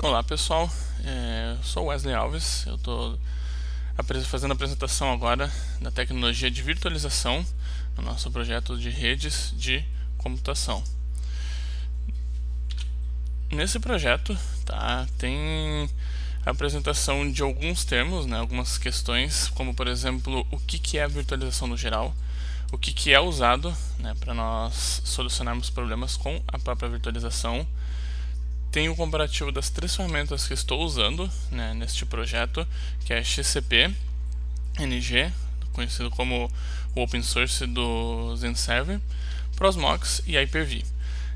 Olá pessoal, eu sou Wesley Alves, eu estou fazendo a apresentação agora da tecnologia de virtualização no nosso projeto de redes de computação. Nesse projeto tem a apresentação de alguns termos, algumas questões, como por exemplo o que é a virtualização no geral, o que é usado para nós solucionarmos problemas com a própria virtualização. Tem o comparativo das três ferramentas que estou usando neste projeto, que é XCP, NG, conhecido como o open source do ZenServer, Prosmox e Hyper-V.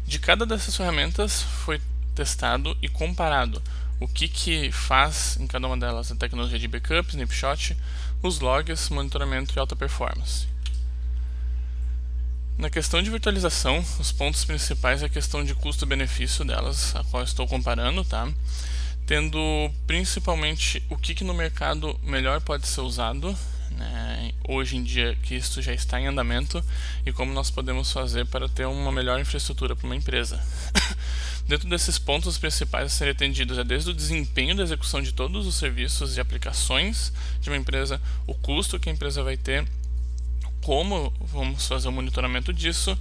De cada dessas ferramentas foi testado e comparado o que faz em cada uma delas a tecnologia de backup, snapshot, os logs, monitoramento e alta performance. Na questão de virtualização, os pontos principais é a questão de custo-benefício delas, a qual estou comparando, tendo principalmente o que no mercado melhor pode ser usado, hoje em dia que isso já está em andamento, e como nós podemos fazer para ter uma melhor infraestrutura para uma empresa. Dentro desses pontos principais a serem atendidos é desde o desempenho da execução de todos os serviços e aplicações de uma empresa, o custo que a empresa vai ter, como vamos fazer o monitoramento disso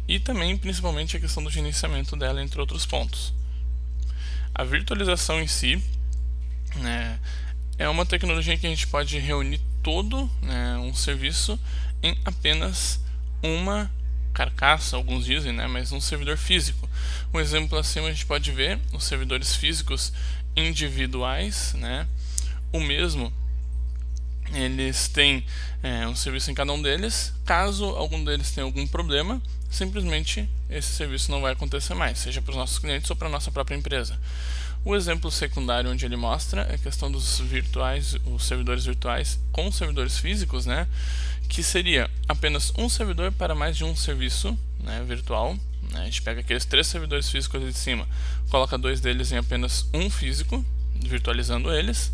e também principalmente a questão do gerenciamento dela, entre outros pontos. A virtualização em si é uma tecnologia que a gente pode reunir todo um serviço em apenas uma carcaça, alguns dizem, mas um servidor físico. Um exemplo acima a gente pode ver os servidores físicos individuais, o mesmo. Eles têm um serviço em cada um deles. Caso algum deles tenha algum problema, simplesmente esse serviço não vai acontecer mais, seja para os nossos clientes ou para a nossa própria empresa. O exemplo secundário onde ele mostra é a questão dos virtuais, os servidores virtuais com servidores físicos, que seria apenas um servidor para mais de um serviço virtual. A gente pega aqueles 3 servidores físicos ali de cima, coloca 2 deles em apenas um físico, virtualizando eles.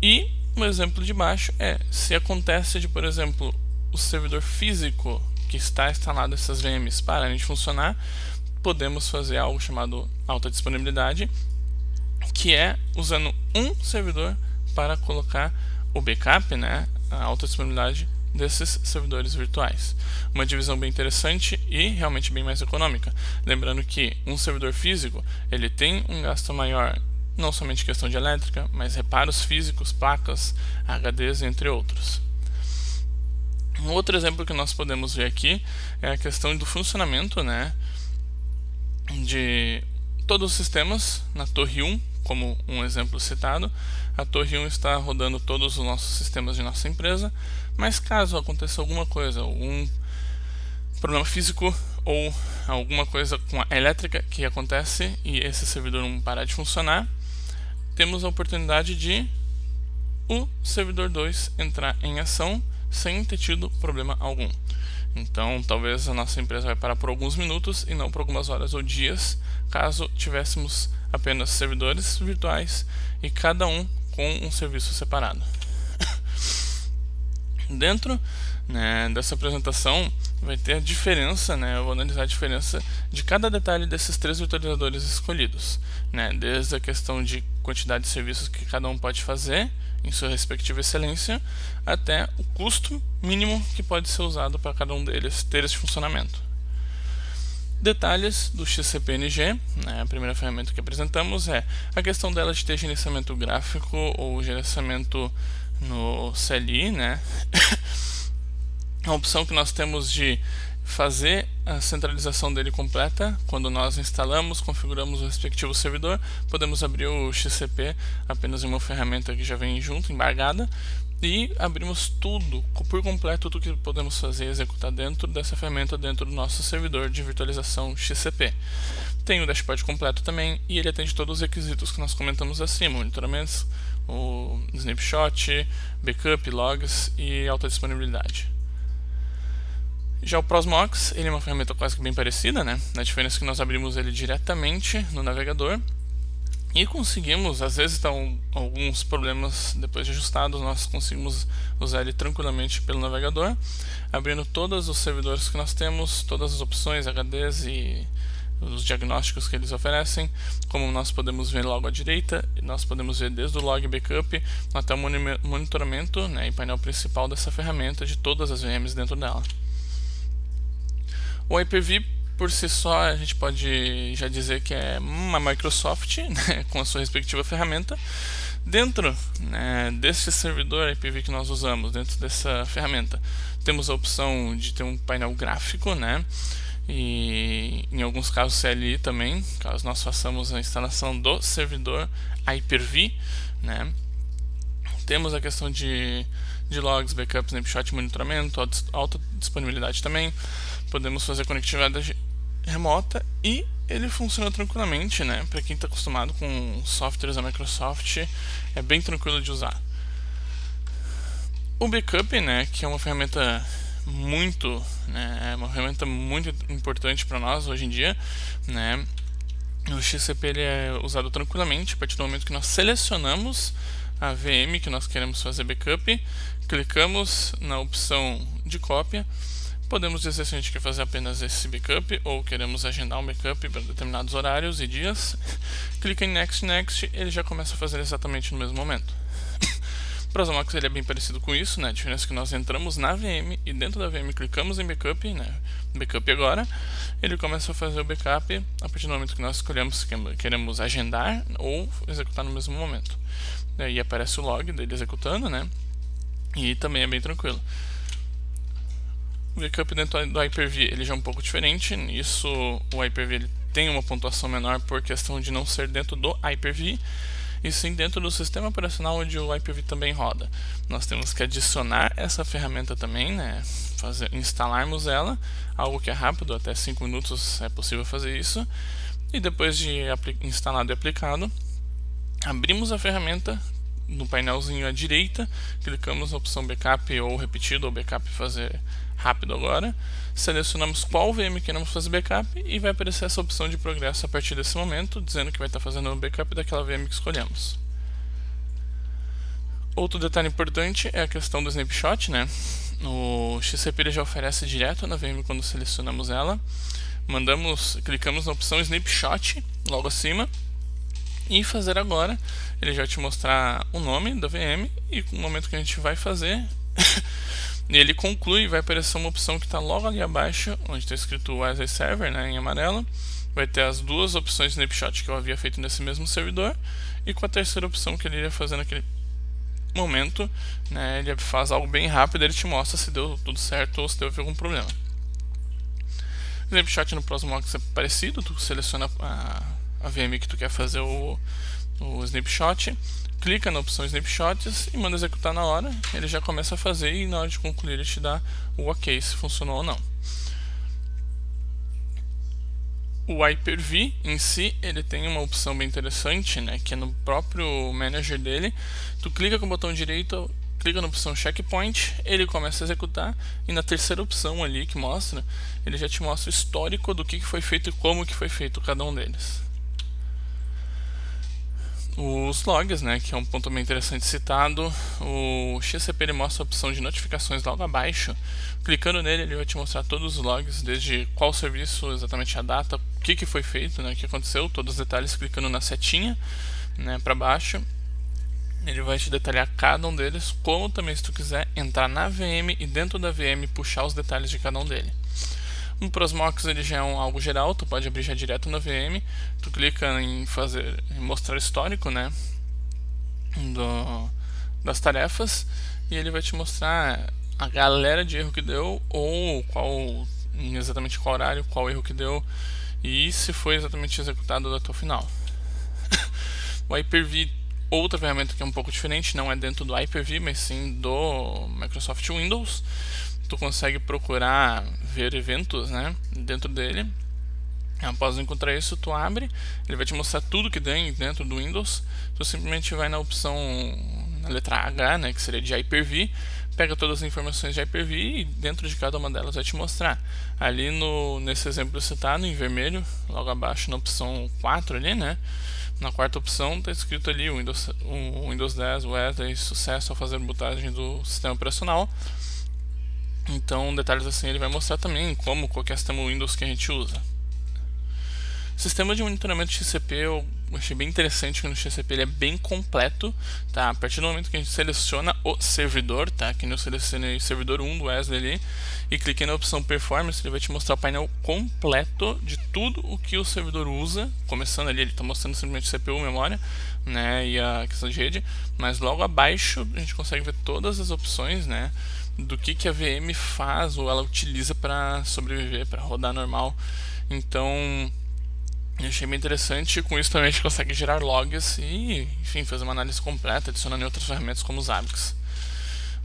E um exemplo de baixo é se acontece de, por exemplo, o servidor físico que está instalado essas VMs pararem de funcionar, podemos fazer algo chamado alta disponibilidade, que é usando um servidor para colocar o backup, a alta disponibilidade desses servidores virtuais. Uma divisão bem interessante e realmente bem mais econômica. Lembrando que um servidor físico ele tem um gasto maior, não somente questão de elétrica, mas reparos físicos, placas, HDs, entre outros. Um outro exemplo que nós podemos ver aqui é a questão do funcionamento de todos os sistemas na Torre 1, como um exemplo citado. A Torre 1 está rodando todos os nossos sistemas de nossa empresa, mas caso aconteça alguma coisa, algum problema físico ou alguma coisa com a elétrica que acontece e esse servidor não parar de funcionar, temos a oportunidade de o servidor 2 entrar em ação sem ter tido problema algum. Então, talvez a nossa empresa vai parar por alguns minutos e não por algumas horas ou dias, caso tivéssemos apenas servidores virtuais e cada um com um serviço separado. Dentro dessa apresentação vai ter a diferença, eu vou analisar a diferença de cada detalhe desses 3 virtualizadores escolhidos, desde a questão de quantidade de serviços que cada um pode fazer em sua respectiva excelência, até o custo mínimo que pode ser usado para cada um deles ter esse funcionamento. Detalhes do XCP-NG, a primeira ferramenta que apresentamos é a questão dela de ter gerenciamento gráfico ou gerenciamento no CLI, a opção que nós temos de fazer a centralização dele completa. Quando nós instalamos, configuramos o respectivo servidor, podemos abrir o XCP apenas em uma ferramenta que já vem junto, embargada, e abrimos tudo, por completo, tudo que podemos fazer e executar dentro dessa ferramenta, dentro do nosso servidor de virtualização XCP. Tem o dashboard completo também, e ele atende todos os requisitos que nós comentamos acima: monitoramentos, o snapshot, backup, logs e alta disponibilidade. Já o Prosmox, ele é uma ferramenta quase que bem parecida, A diferença é que nós abrimos ele diretamente no navegador e conseguimos, às vezes estão alguns problemas depois de ajustados, nós conseguimos usar ele tranquilamente pelo navegador, abrindo todos os servidores que nós temos, todas as opções, HDs e os diagnósticos que eles oferecem. Como nós podemos ver logo à direita, nós podemos ver desde o log backup até o monitoramento, né, e painel principal dessa ferramenta de todas as VMs dentro dela. O Hyper-V por si só a gente pode já dizer que é uma Microsoft, né, com a sua respectiva ferramenta. Dentro, né, desse servidor Hyper-V que nós usamos, dentro dessa ferramenta, temos a opção de ter um painel gráfico, né, e em alguns casos CLI também, caso nós façamos a instalação do servidor Hyper-V, né. Temos a questão de logs, backups, snapshot, monitoramento, alta disponibilidade também. Podemos fazer conectividade remota e ele funciona tranquilamente, né? Para quem está acostumado com softwares da Microsoft, é bem tranquilo de usar. O backup, né, que é uma ferramenta muito importante para nós hoje em dia, né? O XCP ele é usado tranquilamente a partir do momento que nós selecionamos a VM que nós queremos fazer backup, clicamos na opção de cópia. Podemos dizer se a gente quer fazer apenas esse backup ou queremos agendar um backup para determinados horários e dias. Clica em Next, Next, ele já começa a fazer exatamente no mesmo momento. Prosomox ele é bem parecido com isso, né? A diferença é que nós entramos na VM e dentro da VM clicamos em backup, né? Backup agora, ele começa a fazer o backup a partir do momento que nós escolhemos se queremos agendar ou executar no mesmo momento. Daí aparece o log dele executando, né? E também é bem tranquilo. O backup dentro do Hyper-V ele já é um pouco diferente. Isso, o Hyper-V ele tem uma pontuação menor por questão de não ser dentro do Hyper-V, e sim dentro do sistema operacional onde o Hyper-V também roda. Nós temos que adicionar essa ferramenta também, né? Instalarmos ela, algo que é rápido, até 5 minutos é possível fazer isso. E depois de instalado e aplicado, abrimos a ferramenta no painelzinho à direita, clicamos na opção backup ou repetido, ou backup fazer rápido agora, selecionamos qual VM queremos fazer backup e vai aparecer essa opção de progresso a partir desse momento, dizendo que vai estar fazendo o backup daquela VM que escolhemos. Outro detalhe importante é a questão do snapshot, né? O XCP já oferece direto na VM quando selecionamos ela. Clicamos na opção snapshot logo acima e fazer agora. Ele já vai te mostrar o nome da VM e no momento que a gente vai fazer e ele conclui, vai aparecer uma opção que está logo ali abaixo, onde está escrito as a Server, né, em amarelo. Vai ter as duas opções de snapshot que eu havia feito nesse mesmo servidor, e com a terceira opção que ele iria fazer naquele momento, né, ele faz algo bem rápido, ele te mostra se deu tudo certo ou se teve algum problema. O snapshot no Prosomox é parecido, tu seleciona a VM que tu quer fazer o snapshot, clica na opção snapshots e manda executar na hora, ele já começa a fazer e na hora de concluir ele te dá o ok se funcionou ou não. O Hyper-V em si, ele tem uma opção bem interessante, né, que é no próprio manager dele. Tu clica com o botão direito, clica na opção checkpoint, ele começa a executar e na terceira opção ali que mostra, ele já te mostra o histórico do que foi feito e como que foi feito cada um deles. Os logs, né, que é um ponto bem interessante citado, o XCP ele mostra a opção de notificações logo abaixo. Clicando nele, ele vai te mostrar todos os logs, desde qual serviço, exatamente a data, o que foi feito, né, o que aconteceu, todos os detalhes clicando na setinha, né, para baixo. Ele vai te detalhar cada um deles, como também se tu quiser entrar na VM e dentro da VM puxar os detalhes de cada um deles. No Prosomox ele já é algo geral, tu pode abrir já direto na VM, tu clica em mostrar histórico, né, das tarefas, e ele vai te mostrar a galera de erro que deu, ou exatamente qual horário, qual erro que deu, e se foi exatamente executado até o final. O Hyper-V, outra ferramenta que é um pouco diferente, não é dentro do Hyper-V, mas sim do Microsoft Windows. Tu consegue procurar ver eventos, né, dentro dele. Após encontrar isso, tu abre, ele vai te mostrar tudo que tem dentro do Windows. Tu simplesmente vai na opção, na letra H, né, que seria de Hyper-V, pega todas as informações de Hyper-V e dentro de cada uma delas vai te mostrar. Ali nesse exemplo citado, em vermelho, logo abaixo na opção 4 ali, né, na quarta opção está escrito ali o Windows 10 Weather, sucesso ao fazer bootagem do sistema operacional. Então, detalhes assim ele vai mostrar também qualquer sistema Windows que a gente usa. Sistema de monitoramento XCP eu achei bem interessante que no XCP ele é bem completo, tá? A partir do momento que a gente seleciona o servidor, tá? Que eu selecionei servidor 1 do Wesley ali e cliquei na opção Performance, ele vai te mostrar o painel completo de tudo o que o servidor usa, começando ali, ele está mostrando simplesmente CPU, memória, né? E a questão de rede, mas logo abaixo a gente consegue ver todas as opções, né? Do que a VM faz ou ela utiliza para sobreviver, para rodar normal. Então eu achei bem interessante. Com isso também a gente consegue gerar logs e, enfim, fazer uma análise completa, adicionando outras ferramentas como os ABICs.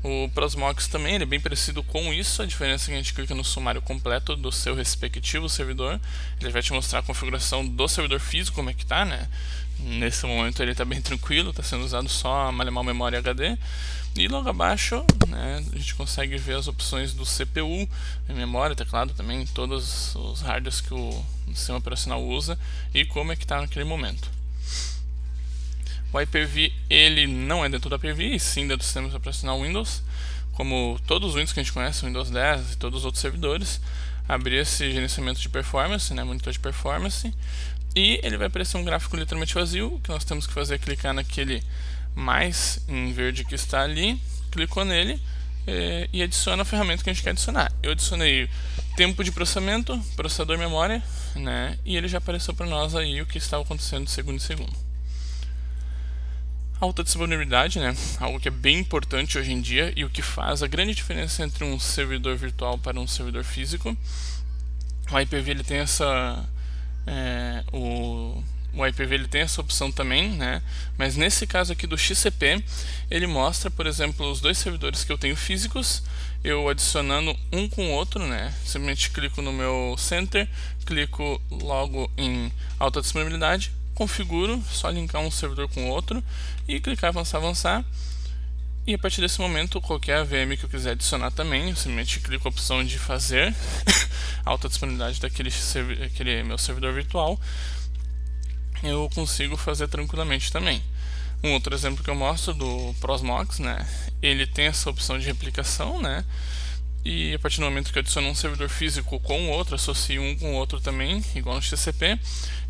O Prosmox também ele é bem parecido com isso, a diferença é que a gente clica no sumário completo do seu respectivo servidor, ele vai te mostrar a configuração do servidor físico, como é que está, né? Nesse momento ele está bem tranquilo, está sendo usado só a mal memória HD. E logo abaixo, né, a gente consegue ver as opções do CPU, memória, teclado também, todos os hardwares que o sistema operacional usa e como é que está naquele momento. O Hyper-V ele não é dentro da Hyper-V, e sim dentro do sistema operacional Windows, como todos os Windows que a gente conhece, Windows 10 e todos os outros servidores. Abrir esse gerenciamento de performance, né, monitor de performance, e ele vai aparecer um gráfico literalmente vazio. O que nós temos que fazer é clicar naquele mais em verde que está ali, clicou nele e adiciona a ferramenta que a gente quer adicionar. Eu adicionei tempo de processamento, processador memória, né, e ele já apareceu para nós aí o que estava acontecendo de segundo em segundo. Alta disponibilidade, né, algo que é bem importante hoje em dia e o que faz a grande diferença entre um servidor virtual para um servidor físico. O Hyper-V ele tem essa o Hyper-V ele tem essa opção também, né? Mas nesse caso aqui do XCP, ele mostra, por exemplo, os dois servidores que eu tenho físicos, eu adicionando um com o outro, né? Simplesmente clico no meu center, clico logo em alta disponibilidade, configuro, só linkar um servidor com o outro e clicar avançar. E a partir desse momento, qualquer VM que eu quiser adicionar também, eu simplesmente clico a opção de fazer alta disponibilidade daquele meu servidor virtual, eu consigo fazer tranquilamente também. Um outro exemplo que eu mostro do Prosmox, né? Ele tem essa opção de replicação, né? E a partir do momento que eu adiciono um servidor físico com o outro, associo um com o outro também, igual no XCP,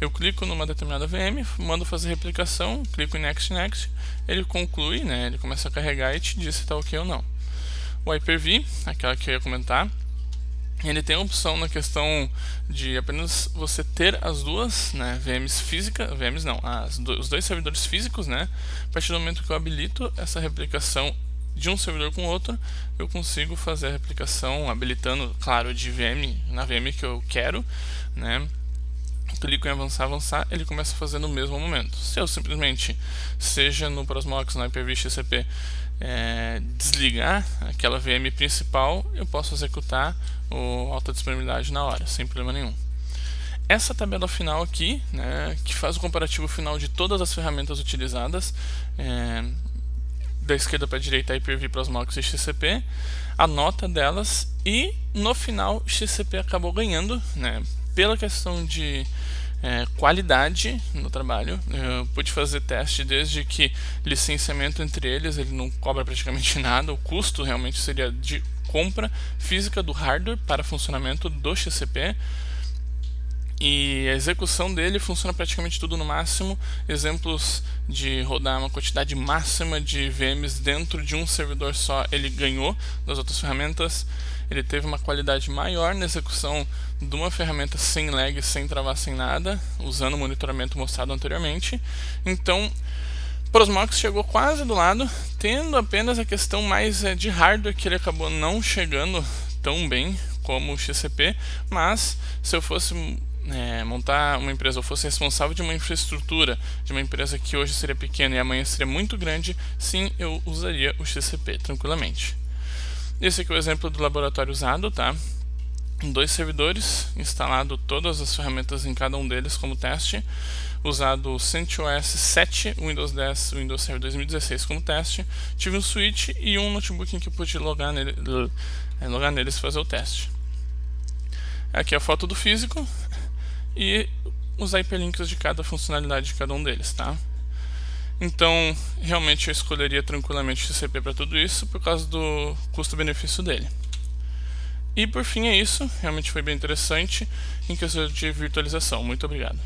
eu clico numa determinada VM, mando fazer replicação, clico em Next, ele conclui, né? Ele começa a carregar e te diz se está ok ou não. O Hyper-V, aquela que eu ia comentar, ele tem a opção na questão de apenas você ter as duas, né, VMs físicas, VMs não, os dois servidores físicos, né? A partir do momento que eu habilito essa replicação de um servidor com o outro, eu consigo fazer a replicação habilitando, claro, de VM na VM que eu quero, né? Clico em avançar, ele começa a fazer no mesmo momento. Se eu simplesmente, seja no Prosmox, no Hyper-V, XCP, desligar aquela VM principal, eu posso executar o alta disponibilidade na hora, sem problema nenhum. Essa tabela final aqui, né, que faz o comparativo final de todas as ferramentas utilizadas, da esquerda para a direita, Hyper-V, Prosmox e XCP, a nota delas, e no final XCP acabou ganhando, né, pela questão de qualidade no trabalho. Eu pude fazer teste desde que licenciamento entre eles, ele não cobra praticamente nada, o custo realmente seria de compra física do hardware para funcionamento do XCP, e a execução dele funciona praticamente tudo no máximo. Exemplos de rodar uma quantidade máxima de VMs dentro de um servidor só, ele ganhou das outras ferramentas. Ele teve uma qualidade maior na execução de uma ferramenta sem lag, sem travar, sem nada, usando o monitoramento mostrado anteriormente. Então, Prosmox chegou quase do lado, tendo apenas a questão mais de hardware, que ele acabou não chegando tão bem como o XCP, mas se eu fosse montar uma empresa, ou fosse responsável de uma infraestrutura de uma empresa que hoje seria pequena e amanhã seria muito grande, sim, eu usaria o XCP tranquilamente. Esse aqui é o exemplo do laboratório usado, tá? 2 servidores, instalado todas as ferramentas em cada um deles como teste, usado o CentOS 7, Windows 10, Windows Server 2016 como teste, tive um switch e um notebook em que eu pude logar neles e fazer o teste. Aqui é a foto do físico e os hyperlinks de cada funcionalidade de cada um deles, tá? Então, realmente eu escolheria tranquilamente o XCP para tudo isso por causa do custo-benefício dele. E por fim é isso, realmente foi bem interessante em questão de virtualização. Muito obrigado.